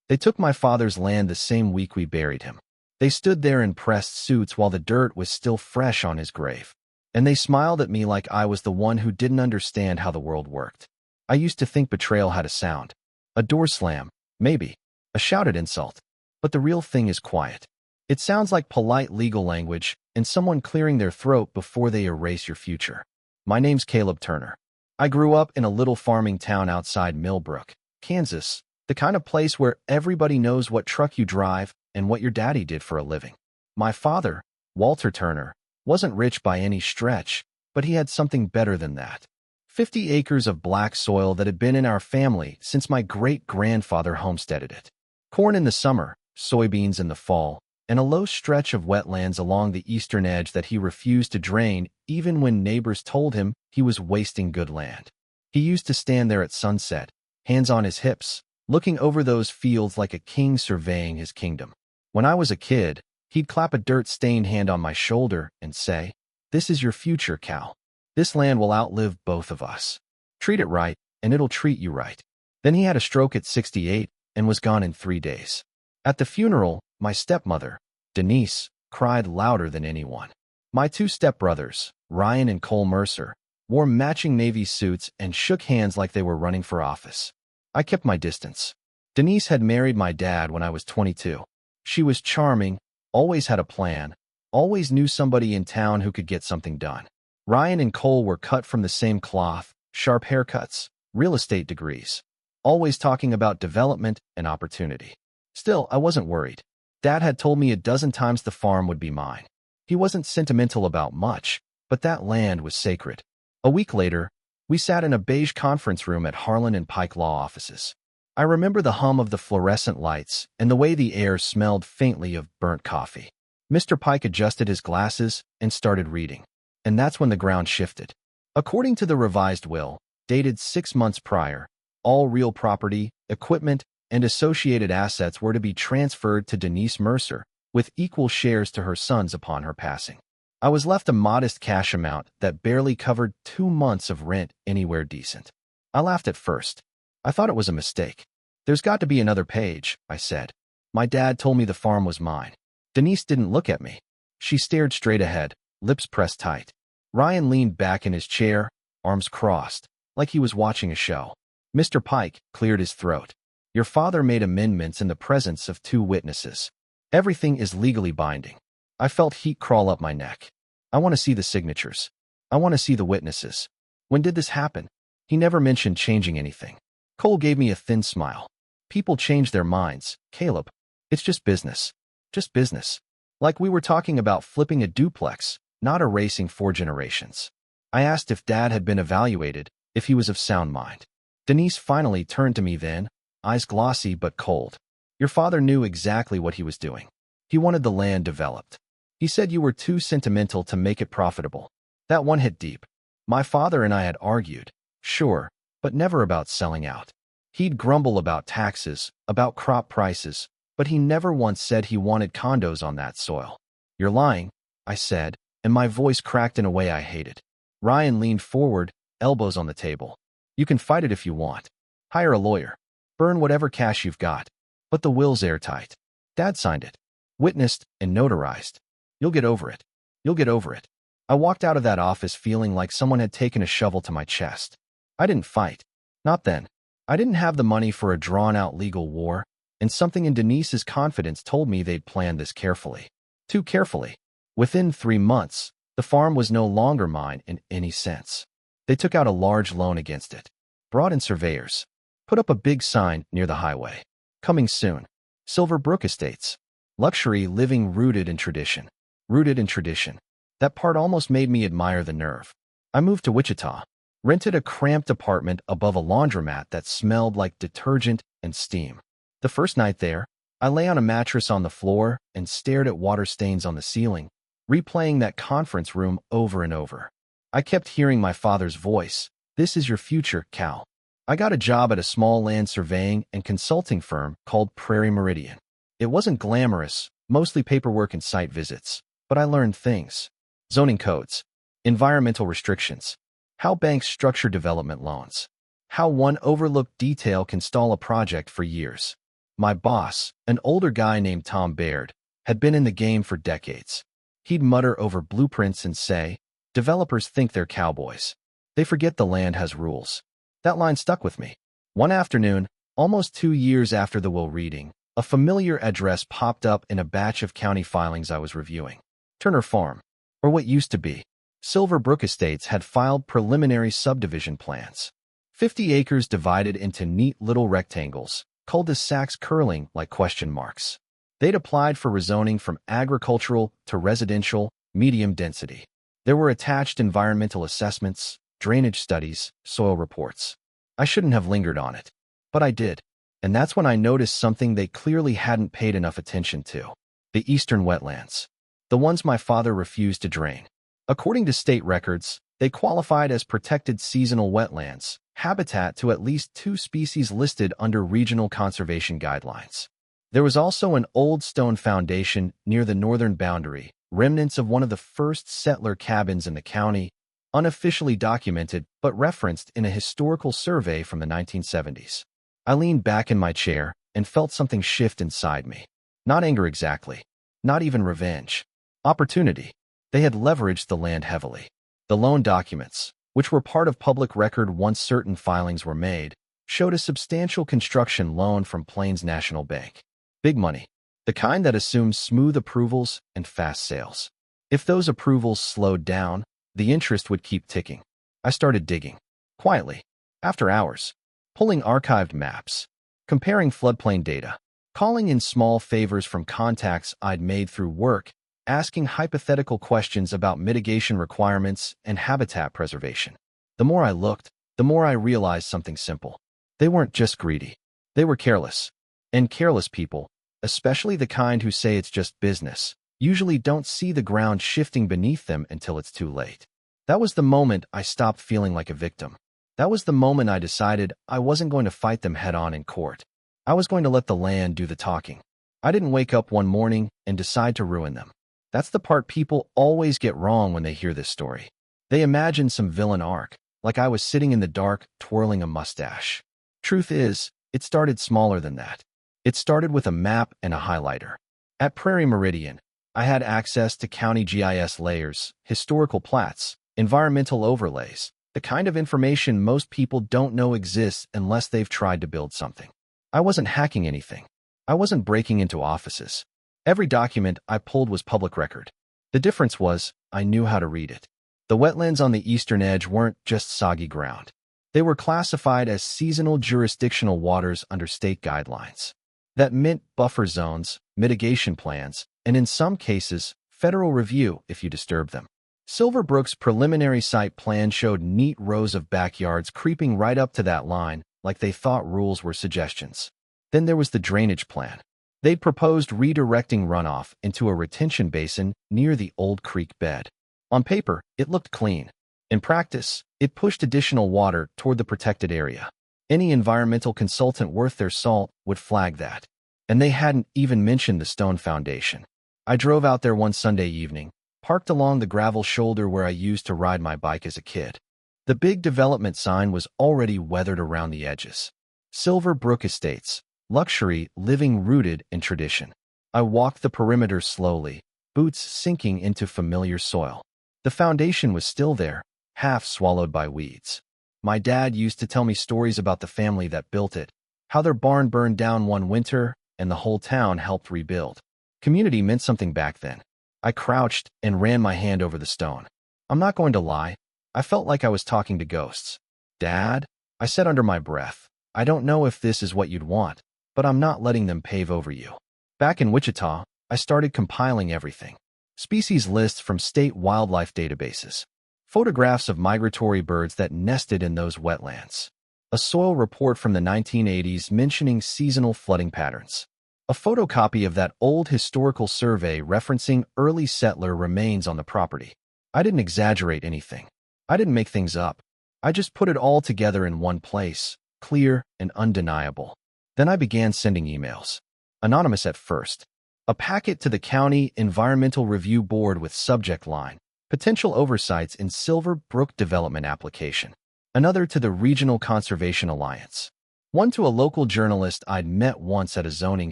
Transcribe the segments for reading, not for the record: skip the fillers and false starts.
They took my father's land the same week we buried him. They stood there in pressed suits while the dirt was still fresh on his grave. And they smiled at me like I was the one who didn't understand how the world worked. I used to think betrayal had a sound. A door slam, maybe. A shouted insult. But the real thing is quiet. It sounds like polite legal language and someone clearing their throat before they erase your future. My name's Caleb Turner. I grew up in a little farming town outside Millbrook, Kansas, the kind of place where everybody knows what truck you drive and what your daddy did for a living. My father, Walter Turner, wasn't rich by any stretch, but he had something better than that. 50 acres of black soil that had been in our family since my great-grandfather homesteaded it. Corn in the summer, soybeans in the fall, and a low stretch of wetlands along the eastern edge that he refused to drain even when neighbors told him he was wasting good land. He used to stand there at sunset, hands on his hips, looking over those fields like a king surveying his kingdom. When I was a kid, he'd clap a dirt-stained hand on my shoulder and say, "This is your future, Cal. This land will outlive both of us. Treat it right, and it'll treat you right." Then he had a stroke at 68 and was gone in 3 days. At the funeral, my stepmother, Denise, cried louder than anyone. My 2 stepbrothers, Ryan and Cole Mercer, wore matching Navy suits and shook hands like they were running for office. I kept my distance. Denise had married my dad when I was 22. She was charming, always had a plan, always knew somebody in town who could get something done. Ryan and Cole were cut from the same cloth, sharp haircuts, real estate degrees, always talking about development and opportunity. Still, I wasn't worried. Dad had told me a dozen times the farm would be mine. He wasn't sentimental about much, but that land was sacred. A week later, we sat in a beige conference room at Harlan and Pike law offices. I remember the hum of the fluorescent lights and the way the air smelled faintly of burnt coffee. Mr. Pike adjusted his glasses and started reading. And that's when the ground shifted. According to the revised will, dated 6 months prior, all real property, equipment, and associated assets were to be transferred to Denise Mercer, with equal shares to her sons upon her passing. I was left a modest cash amount that barely covered 2 months of rent anywhere decent. I laughed at first. I thought it was a mistake. "There's got to be another page," I said. "My dad told me the farm was mine." Denise didn't look at me. She stared straight ahead, lips pressed tight. Ryan leaned back in his chair, arms crossed, like he was watching a show. Mr. Pike cleared his throat. "Your father made amendments in the presence of 2 witnesses. Everything is legally binding." I felt heat crawl up my neck. "I want to see the signatures. I want to see the witnesses. When did this happen?" He never mentioned changing anything. Cole gave me a thin smile. "People change their minds, Caleb. It's just business. Just business. Like we were talking about flipping a duplex, not erasing 4 generations." I asked if Dad had been evaluated, if he was of sound mind. Denise finally turned to me then, eyes glossy but cold. "Your father knew exactly what he was doing. He wanted the land developed. He said you were too sentimental to make it profitable." That one hit deep. My father and I had argued, sure, but never about selling out. He'd grumble about taxes, about crop prices, but he never once said he wanted condos on that soil. "You're lying," I said, and my voice cracked in a way I hated. Ryan leaned forward, elbows on the table. "You can fight it if you want. Hire a lawyer. Burn whatever cash you've got. But the will's airtight. Dad signed it. Witnessed and notarized. You'll get over it. You'll get over it." I walked out of that office feeling like someone had taken a shovel to my chest. I didn't fight. Not then. I didn't have the money for a drawn-out legal war, and something in Denise's confidence told me they'd planned this carefully. Too carefully. Within 3 months, the farm was no longer mine in any sense. They took out a large loan against it, brought in surveyors, put up a big sign near the highway. "Coming soon. Silverbrook Estates. Luxury living rooted in tradition." Rooted in tradition. That part almost made me admire the nerve. I moved to Wichita, rented a cramped apartment above a laundromat that smelled like detergent and steam. The first night there, I lay on a mattress on the floor and stared at water stains on the ceiling, replaying that conference room over and over. I kept hearing my father's voice. "This is your future, Cal." I got a job at a small land surveying and consulting firm called Prairie Meridian. It wasn't glamorous, mostly paperwork and site visits, but I learned things. Zoning codes, environmental restrictions, how banks structure development loans, how one overlooked detail can stall a project for years. My boss, an older guy named Tom Baird, had been in the game for decades. He'd mutter over blueprints and say, "Developers think they're cowboys. They forget the land has rules." That line stuck with me. One afternoon, almost 2 years after the will reading, a familiar address popped up in a batch of county filings I was reviewing. Turner Farm, or what used to be. Silver Brook Estates had filed preliminary subdivision plans. 50 acres divided into neat little rectangles, cul-de-sacs curling like question marks. They'd applied for rezoning from agricultural to residential, medium density. There were attached environmental assessments, drainage studies, soil reports. I shouldn't have lingered on it, but I did. And that's when I noticed something they clearly hadn't paid enough attention to. The eastern wetlands. The ones my father refused to drain. According to state records, they qualified as protected seasonal wetlands, habitat to at least 2 species listed under regional conservation guidelines. There was also an old stone foundation near the northern boundary, remnants of one of the first settler cabins in the county, unofficially documented but referenced in a historical survey from the 1970s. I leaned back in my chair and felt something shift inside me. Not anger exactly. Not even revenge. Opportunity. They had leveraged the land heavily. The loan documents, which were part of public record once certain filings were made, showed a substantial construction loan from Plains National Bank. Big money. The kind that assumes smooth approvals and fast sales. If those approvals slowed down, the interest would keep ticking. I started digging. Quietly. After hours. Pulling archived maps. Comparing floodplain data. Calling in small favors from contacts I'd made through work. Asking hypothetical questions about mitigation requirements and habitat preservation. The more I looked, the more I realized something simple. They weren't just greedy. They were careless. And careless people, especially the kind who say it's just business, usually don't see the ground shifting beneath them until it's too late. That was the moment I stopped feeling like a victim. That was the moment I decided I wasn't going to fight them head-on in court. I was going to let the land do the talking. I didn't wake up one morning and decide to ruin them. That's the part people always get wrong when they hear this story. They imagine some villain arc, like I was sitting in the dark, twirling a mustache. Truth is, it started smaller than that. It started with a map and a highlighter. At Prairie Meridian, I had access to county GIS layers, historical plats, environmental overlays, the kind of information most people don't know exists unless they've tried to build something. I wasn't hacking anything. I wasn't breaking into offices. Every document I pulled was public record. The difference was, I knew how to read it. The wetlands on the eastern edge weren't just soggy ground. They were classified as seasonal jurisdictional waters under state guidelines. That meant buffer zones, mitigation plans, and in some cases, federal review if you disturbed them. Silver Brook's preliminary site plan showed neat rows of backyards creeping right up to that line, like they thought rules were suggestions. Then there was the drainage plan. They'd proposed redirecting runoff into a retention basin near the old creek bed. On paper, it looked clean. In practice, it pushed additional water toward the protected area. Any environmental consultant worth their salt would flag that. And they hadn't even mentioned the stone foundation. I drove out there one Sunday evening, parked along the gravel shoulder where I used to ride my bike as a kid. The big development sign was already weathered around the edges. Silver Brook Estates, luxury living rooted in tradition. I walked the perimeter slowly, boots sinking into familiar soil. The foundation was still there, half swallowed by weeds. My dad used to tell me stories about the family that built it, how their barn burned down one winter and the whole town helped rebuild. Community meant something back then. I crouched and ran my hand over the stone. I'm not going to lie. I felt like I was talking to ghosts. "Dad," I said under my breath, "I don't know if this is what you'd want, but I'm not letting them pave over you." Back in Wichita, I started compiling everything. Species lists from state wildlife databases. Photographs of migratory birds that nested in those wetlands. A soil report from the 1980s mentioning seasonal flooding patterns. A photocopy of that old historical survey referencing early settler remains on the property. I didn't exaggerate anything. I didn't make things up. I just put it all together in one place, clear and undeniable. Then I began sending emails. Anonymous at first. A packet to the County Environmental Review Board with subject line, "Potential oversights in Silver Brook Development Application." Another to the Regional Conservation Alliance. One to a local journalist I'd met once at a zoning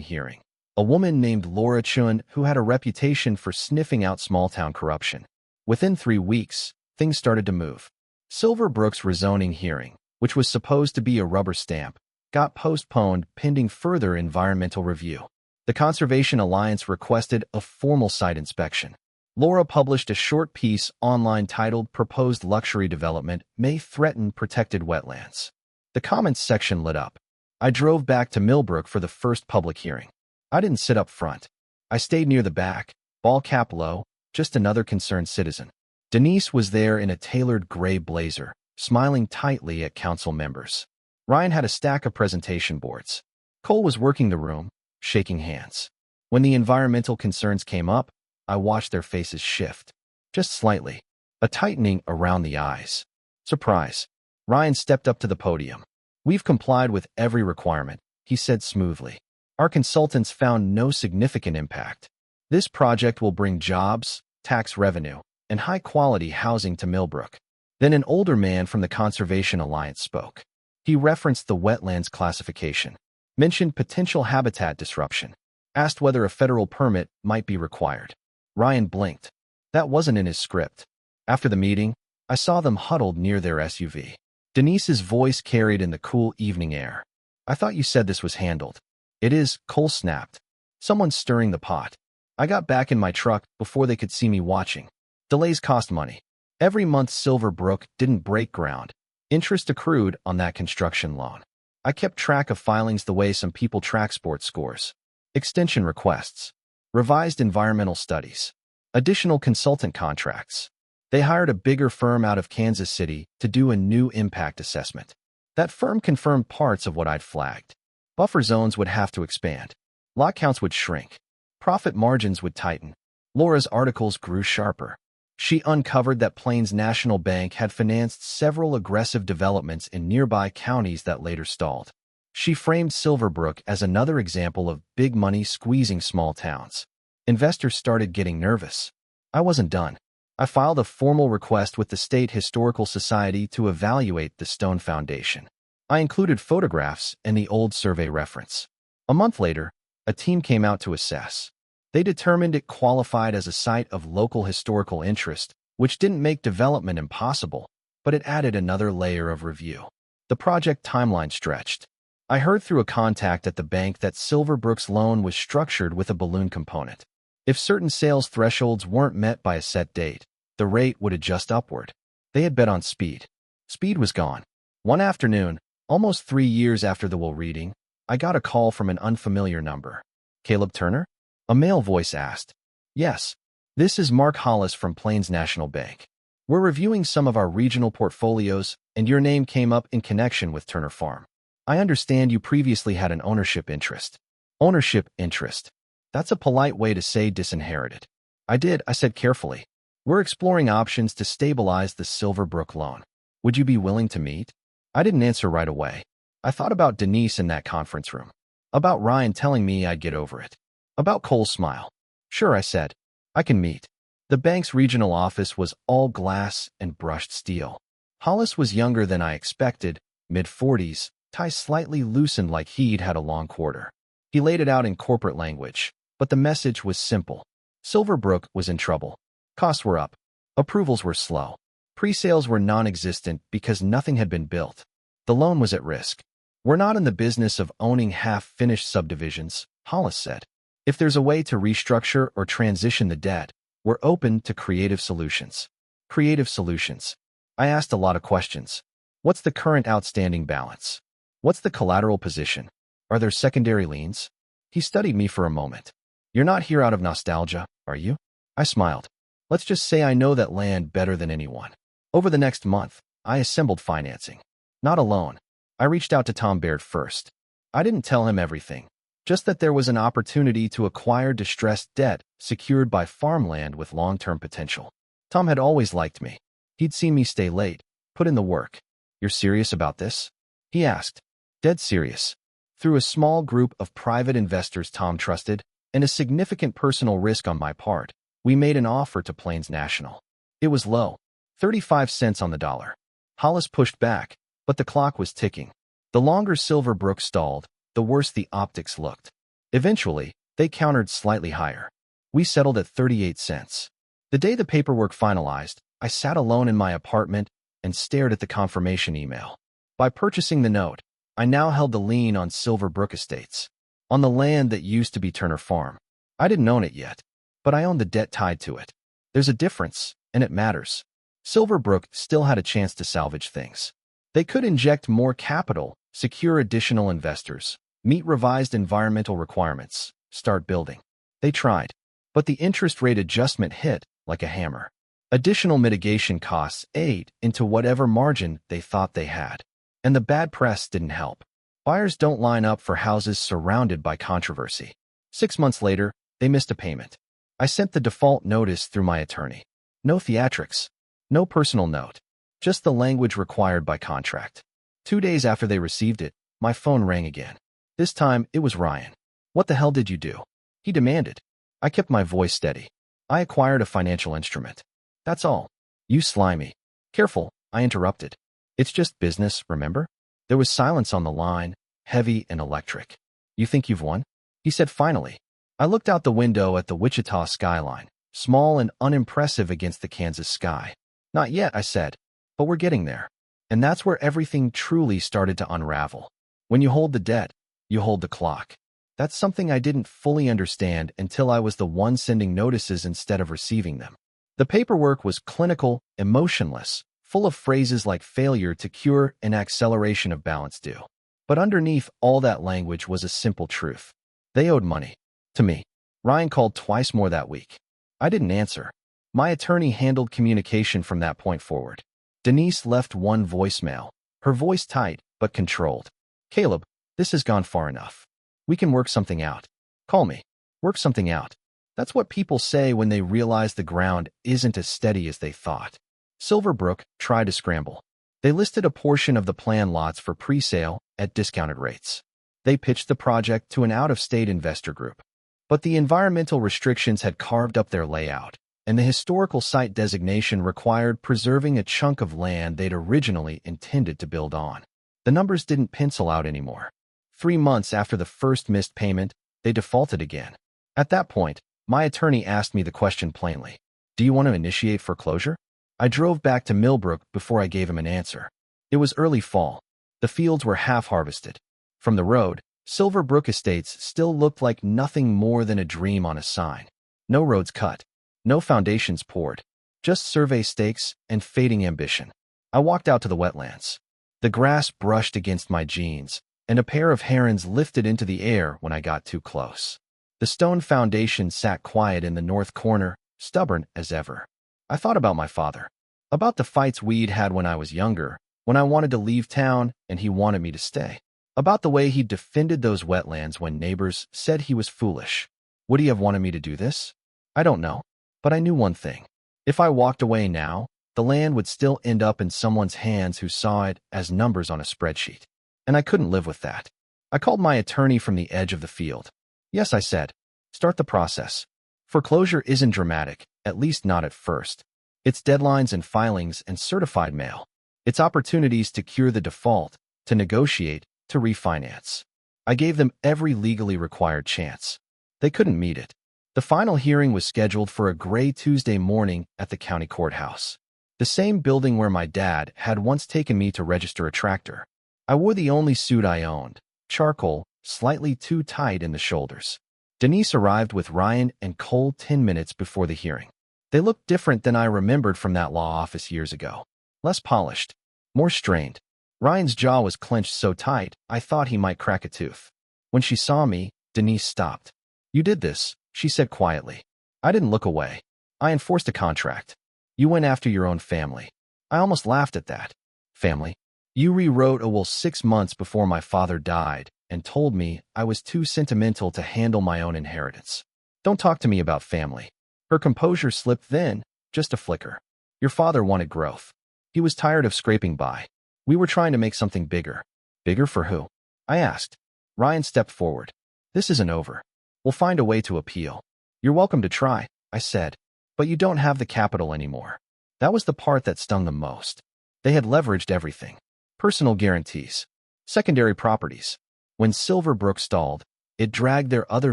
hearing, a woman named Laura Chun who had a reputation for sniffing out small-town corruption. Within 3 weeks, things started to move. Silverbrook's rezoning hearing, which was supposed to be a rubber stamp, got postponed pending further environmental review. The Conservation Alliance requested a formal site inspection. Laura published a short piece online titled "Proposed Luxury Development May Threaten Protected Wetlands." The comments section lit up. I drove back to Millbrook for the first public hearing. I didn't sit up front. I stayed near the back, ball cap low, just another concerned citizen. Denise was there in a tailored gray blazer, smiling tightly at council members. Ryan had a stack of presentation boards. Cole was working the room, shaking hands. When the environmental concerns came up, I watched their faces shift. Just slightly. A tightening around the eyes. Surprise. Ryan stepped up to the podium. "We've complied with every requirement," he said smoothly. "Our consultants found no significant impact. This project will bring jobs, tax revenue, and high-quality housing to Millbrook." Then an older man from the Conservation Alliance spoke. He referenced the wetlands classification, mentioned potential habitat disruption, asked whether a federal permit might be required. Ryan blinked. That wasn't in his script. After the meeting, I saw them huddled near their SUV. Denise's voice carried in the cool evening air. "I thought you said this was handled." "It is," Cole snapped. "Someone's stirring the pot." I got back in my truck before they could see me watching. Delays cost money. Every month Silverbrook didn't break ground. Interest accrued on that construction loan. I kept track of filings the way some people track sports scores. Extension requests. Revised environmental studies. Additional consultant contracts. They hired a bigger firm out of Kansas City to do a new impact assessment. That firm confirmed parts of what I'd flagged. Buffer zones would have to expand. Lot counts would shrink. Profit margins would tighten. Laura's articles grew sharper. She uncovered that Plains National Bank had financed several aggressive developments in nearby counties that later stalled. She framed Silverbrook as another example of big money squeezing small towns. Investors started getting nervous. I wasn't done. I filed a formal request with the State Historical Society to evaluate the stone foundation. I included photographs and the old survey reference. A month later, a team came out to assess. They determined it qualified as a site of local historical interest, which didn't make development impossible, but it added another layer of review. The project timeline stretched. I heard through a contact at the bank that Silverbrook's loan was structured with a balloon component. If certain sales thresholds weren't met by a set date, the rate would adjust upward. They had bet on speed. Speed was gone. One afternoon, almost 3 years after the will reading, I got a call from an unfamiliar number. "Caleb Turner?" A male voice asked. "Yes. This is Mark Hollis from Plains National Bank. We're reviewing some of our regional portfolios, and your name came up in connection with Turner Farm. I understand you previously had an ownership interest." Ownership interest. That's a polite way to say disinherited. "I did," I said carefully. "We're exploring options to stabilize the Silverbrook loan. Would you be willing to meet?" I didn't answer right away. I thought about Denise in that conference room. About Ryan telling me I'd get over it. About Cole's smile. "Sure," I said. "I can meet." The bank's regional office was all glass and brushed steel. Hollis was younger than I expected, mid-40s, ties slightly loosened like he'd had a long quarter. He laid it out in corporate language, but the message was simple. Silverbrook was in trouble. Costs were up. Approvals were slow. Pre-sales were non-existent because nothing had been built. The loan was at risk. "We're not in the business of owning half-finished subdivisions," Hollis said. "If there's a way to restructure or transition the debt, we're open to creative solutions." Creative solutions. I asked a lot of questions. What's the current outstanding balance? What's the collateral position? Are there secondary liens? He studied me for a moment. "You're not here out of nostalgia, are you?" I smiled. "Let's just say I know that land better than anyone." Over the next month, I assembled financing. Not alone. I reached out to Tom Baird first. I didn't tell him everything, just that there was an opportunity to acquire distressed debt secured by farmland with long-term potential. Tom had always liked me. He'd seen me stay late, put in the work. "You're serious about this?" he asked. "Dead serious." Through a small group of private investors Tom trusted, and a significant personal risk on my part, we made an offer to Plains National. It was low, 35 cents on the dollar. Hollis pushed back, but the clock was ticking. The longer Silverbrook stalled, the worse the optics looked. Eventually, they countered slightly higher. We settled at 38 cents. The day the paperwork finalized, I sat alone in my apartment and stared at the confirmation email. By purchasing the note, I now held the lien on Silverbrook Estates, on the land that used to be Turner Farm. I didn't own it yet, but I owned the debt tied to it. There's a difference, and it matters. Silverbrook still had a chance to salvage things. They could inject more capital, secure additional investors, meet revised environmental requirements, start building. They tried, but the interest rate adjustment hit like a hammer. Additional mitigation costs ate into whatever margin they thought they had. And the bad press didn't help. Buyers don't line up for houses surrounded by controversy. 6 months later, they missed a payment. I sent the default notice through my attorney. No theatrics. No personal note. Just the language required by contract. 2 days after they received it, my phone rang again. This time, it was Ryan. "What the hell did you do?" he demanded. I kept my voice steady. "I acquired a financial instrument. That's all." "You slimy." "Careful," I interrupted. "It's just business, remember?" There was silence on the line, heavy and electric. "You think you've won?" he said finally. I looked out the window at the Wichita skyline, small and unimpressive against the Kansas sky. "Not yet," I said, "but we're getting there." And that's where everything truly started to unravel. When you hold the debt, you hold the clock. That's something I didn't fully understand until I was the one sending notices instead of receiving them. The paperwork was clinical, emotionless, full of phrases like failure to cure and acceleration of balance due. But underneath all that language was a simple truth. They owed money. To me. Ryan called twice more that week. I didn't answer. My attorney handled communication from that point forward. Denise left one voicemail, her voice tight but controlled. "Caleb, this has gone far enough. We can work something out. Call me. Work something out." That's what people say when they realize the ground isn't as steady as they thought. Silverbrook tried to scramble. They listed a portion of the plan lots for pre-sale at discounted rates. They pitched the project to an out-of-state investor group. But the environmental restrictions had carved up their layout, and the historical site designation required preserving a chunk of land they'd originally intended to build on. The numbers didn't pencil out anymore. 3 months after the first missed payment, they defaulted again. At that point, my attorney asked me the question plainly. "Do you want to initiate foreclosure?" I drove back to Millbrook before I gave him an answer. It was early fall. The fields were half-harvested. From the road, Silverbrook Estates still looked like nothing more than a dream on a sign. No roads cut. No foundations poured. Just survey stakes and fading ambition. I walked out to the wetlands. The grass brushed against my jeans, and a pair of herons lifted into the air when I got too close. The stone foundation sat quiet in the north corner, stubborn as ever. I thought about my father. About the fights we'd had when I was younger, when I wanted to leave town and he wanted me to stay. About the way he defended those wetlands when neighbors said he was foolish. Would he have wanted me to do this? I don't know. But I knew one thing. If I walked away now, the land would still end up in someone's hands who saw it as numbers on a spreadsheet. And I couldn't live with that. I called my attorney from the edge of the field. "Yes," I said. "Start the process. Foreclosure isn't dramatic, at least not at first. It's deadlines and filings and certified mail. It's opportunities to cure the default, to negotiate, to refinance." I gave them every legally required chance. They couldn't meet it. The final hearing was scheduled for a gray Tuesday morning at the county courthouse, the same building where my dad had once taken me to register a tractor. I wore the only suit I owned, charcoal, slightly too tight in the shoulders. Denise arrived with Ryan and Cole 10 minutes before the hearing. They looked different than I remembered from that law office years ago. Less polished, more strained. Ryan's jaw was clenched so tight, I thought he might crack a tooth. When she saw me, Denise stopped. "You did this," she said quietly. I didn't look away. "I enforced a contract. You went after your own family." I almost laughed at that. "Family? You rewrote a will 6 months before my father died and told me I was too sentimental to handle my own inheritance. Don't talk to me about family." Her composure slipped then, just a flicker. "Your father wanted growth. He was tired of scraping by. We were trying to make something bigger." "Bigger for who?" I asked. Ryan stepped forward. "This isn't over. We'll find a way to appeal." "You're welcome to try," I said. "But you don't have the capital anymore." That was the part that stung them most. They had leveraged everything. Personal guarantees. Secondary properties. When Silverbrook stalled, it dragged their other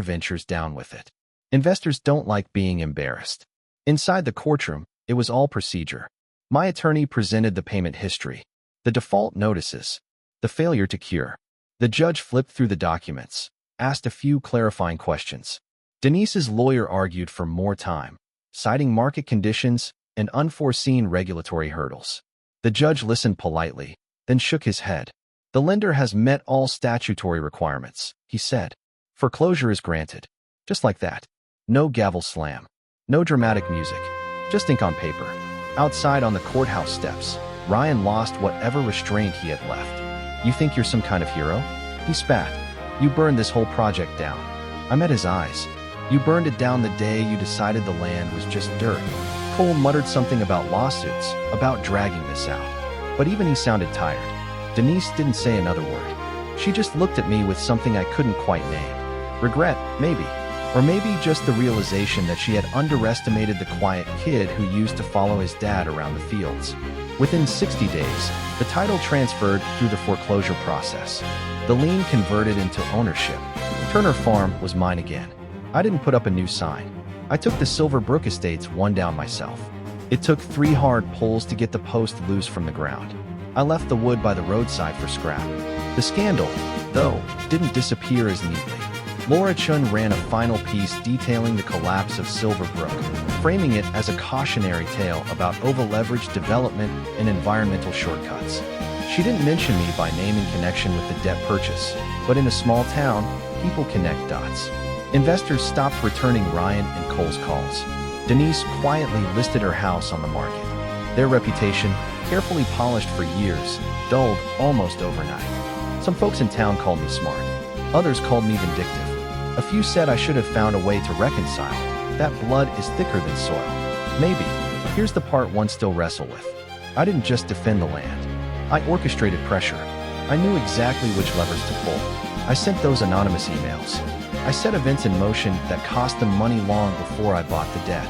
ventures down with it. Investors don't like being embarrassed. Inside the courtroom, it was all procedure. My attorney presented the payment history, the default notices, the failure to cure. The judge flipped through the documents, asked a few clarifying questions. Denise's lawyer argued for more time, citing market conditions and unforeseen regulatory hurdles. The judge listened politely, then shook his head. The lender has met all statutory requirements, he said. Foreclosure is granted. Just like that. No gavel slam. No dramatic music. Just ink on paper. Outside on the courthouse steps, Ryan lost whatever restraint he had left. You think you're some kind of hero? He spat. You burned this whole project down. I met his eyes. You burned it down the day you decided the land was just dirt. Cole muttered something about lawsuits, about dragging this out. But even he sounded tired. Denise didn't say another word. She just looked at me with something I couldn't quite name. Regret, maybe. Or maybe just the realization that she had underestimated the quiet kid who used to follow his dad around the fields. Within 60 days, the title transferred through the foreclosure process. The lien converted into ownership. Turner Farm was mine again. I didn't put up a new sign. I took the Silverbrook Estates one down myself. It took 3 hard pulls to get the post loose from the ground. I left the wood by the roadside for scrap. The scandal, though, didn't disappear as neatly. Laura Chun ran a final piece detailing the collapse of Silverbrook, framing it as a cautionary tale about over-leveraged development and environmental shortcuts. She didn't mention me by name in connection with the debt purchase, but in a small town, people connect dots. Investors stopped returning Ryan and Cole's calls. Denise quietly listed her house on the market. Their reputation, carefully polished for years, dulled almost overnight. Some folks in town called me smart. Others called me vindictive. A few said I should have found a way to reconcile. That blood is thicker than soil. Maybe. Here's the part one still wrestle with. I didn't just defend the land. I orchestrated pressure. I knew exactly which levers to pull. I sent those anonymous emails. I set events in motion that cost them money long before I bought the debt.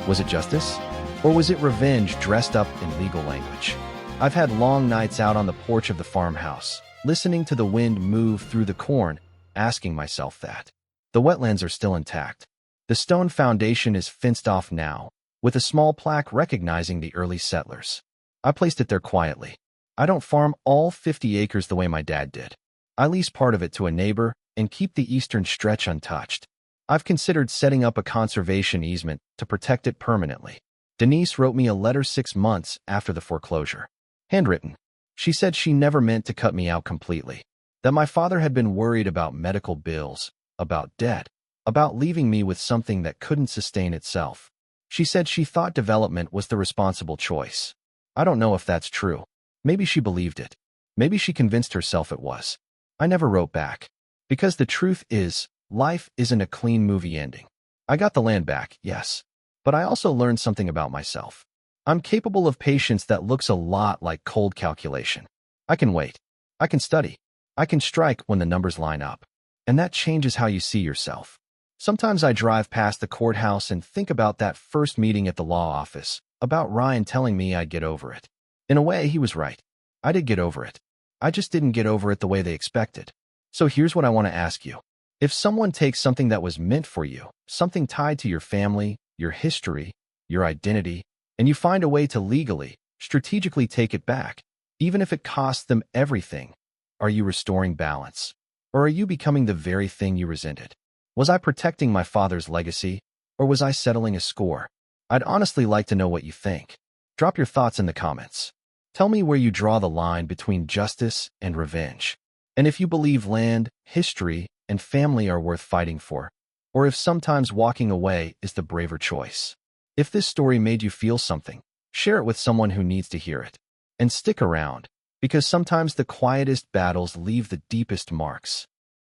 Was it justice? Or was it revenge dressed up in legal language? I've had long nights out on the porch of the farmhouse, listening to the wind move through the corn, asking myself that. The wetlands are still intact. The stone foundation is fenced off now, with a small plaque recognizing the early settlers. I placed it there quietly. I don't farm all 50 acres the way my dad did. I lease part of it to a neighbor and keep the eastern stretch untouched. I've considered setting up a conservation easement to protect it permanently. Denise wrote me a letter 6 months after the foreclosure. Handwritten. She said she never meant to cut me out completely. That my father had been worried about medical bills, about debt, about leaving me with something that couldn't sustain itself. She said she thought development was the responsible choice. I don't know if that's true. Maybe she believed it. Maybe she convinced herself it was. I never wrote back. Because the truth is, life isn't a clean movie ending. I got the land back, yes. But I also learned something about myself. I'm capable of patience that looks a lot like cold calculation. I can wait. I can study. I can strike when the numbers line up. And that changes how you see yourself. Sometimes I drive past the courthouse and think about that first meeting at the law office, about Ryan telling me I'd get over it. In a way, he was right. I did get over it. I just didn't get over it the way they expected. So here's what I want to ask you. If someone takes something that was meant for you, something tied to your family, your history, your identity, and you find a way to legally, strategically take it back, even if it costs them everything, are you restoring balance? Or are you becoming the very thing you resented? Was I protecting my father's legacy, or was I settling a score? I'd honestly like to know what you think. Drop your thoughts in the comments. Tell me where you draw the line between justice and revenge. And if you believe land, history, and family are worth fighting for, or if sometimes walking away is the braver choice. If this story made you feel something, share it with someone who needs to hear it. And stick around, because sometimes the quietest battles leave the deepest marks.